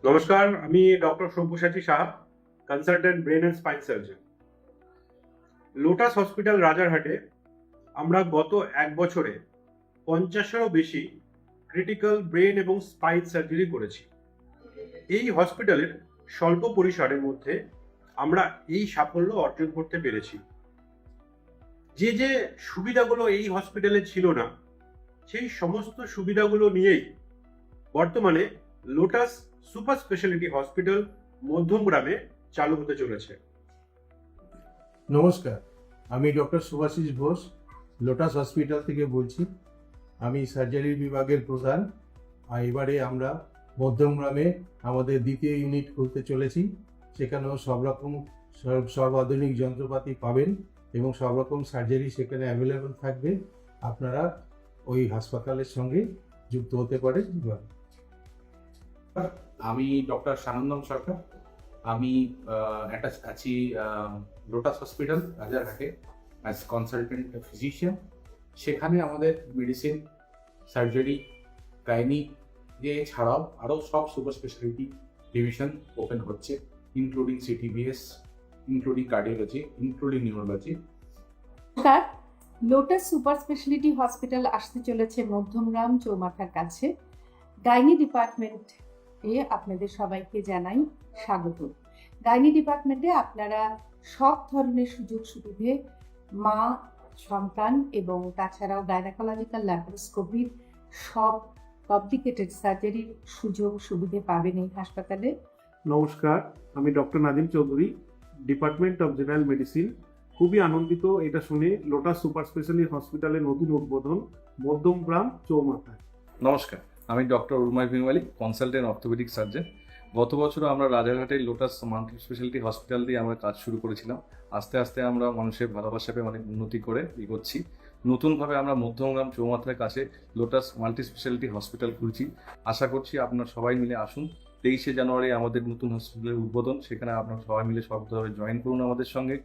নমস্কার, আমি doctor Sabyasachi Saha, consultant brain and spine surgeon. Lotus hospital রাজারহাটে আমরা গত 1 বছরে 50-এরও বেশি ক্রিটিক্যাল ব্রেন এবং স্পাইন সার্জারি করেছি। এই হসপিটালের স্বল্প পরিসরের মধ্যে আমরা এই সাফল্য অর্জন করতে পেরেছি। যে যে সুবিধাগুলো এই হসপিটালে ছিল না, সেই সমস্ত সুবিধাগুলো নিয়েই বর্তমানে লোটাস সুপার স্পেশালিটি হসপিটাল মধ্যমগ্রামে চালু হতে চলেছে। নমস্কার, আমি doctor Subhashis Ghosh Lotus hospital থেকে বলছি। আমি সার্জারি বিভাগের প্রধান। আর এবারে আমরা মধ্যমগ্রামে আমাদের দ্বিতীয় ইউনিট খুলতে চলেছি। সেখানেও সব রকম সর্বাধুনিক যন্ত্রপাতি পাবেন এবং সব রকম সার্জারি সেখানে অ্যাভেলেবল থাকবে। আপনারা ওই হাসপাতালের সঙ্গে যুক্ত হতে পারেন। আমি ডক্টর সানন্দম সরকার। আমি আছি লোটাস হসপিটাল রাজারহাটে অ্যাজ কনসালটেন্ট ফিজিশিয়ান। সেখানে আমাদের মেডিসিন, সার্জারি, গাইনি ছাড়াও আরও সব সুপার স্পেশালিটি ডিভিশন ওপেন হচ্ছে, including CTVS, including cardiology, including neurology. নমস্কার, লোটাস সুপার স্পেশালিটি হসপিটাল আসতে চলেছে মধ্যমগ্রাম চৌমাথার কাছে। গাইনি ডিপার্টমেন্টে আপনাদের সবাইকে জানাই স্বাগত। গাইনি ডিপার্টমেন্টে আপনারা সব ধরনের সুযোগ সুবিধে, মা, সন্তান এবং তাছাড়াও গাইনোকোলজিক্যাল ল্যাপারোস্কোপির সব কমপ্লিকেটেড সার্জারির সুযোগ সুবিধে পাবেন এই হাসপাতালে। নমস্কার, আমি doctor Nadim Chowdhury, department of general medicine. খুবই আনন্দিত এটা শুনে লোটাস সুপার স্পেশালিটি হসপিটালের নতুন উদ্বোধন মধ্যমগ্রাম চৌমাথায়। নমস্কার, আমি ডক্টর উরমাই ভিনওয়ালি, কনসালটেন্ট অর্থোপেডিক সার্জন। গত বছর আমরা রাজারহাটের লোটাস মাল্টি স্পেশালিটি হসপিটাল দিয়ে আমরা কাজ শুরু করেছিলাম। আস্তে আস্তে আমরা মানুষের ভালোবাসা পেয়ে অনেক উন্নতি করে এগোচ্ছি। নতুনভাবে আমরা মধ্যমগ্রাম চৌমাথার কাছে লোটাস মাল্টি স্পেশালিটি হসপিটাল খুলছি। আশা করছি আপনারা সবাই মিলে আসুন। 23শে জানুয়ারি আমাদের নতুন হসপিটালের উদ্বোধন। সেখানে আপনারা সবাই মিলে সবভাবে জয়েন করুন আমাদের সঙ্গে।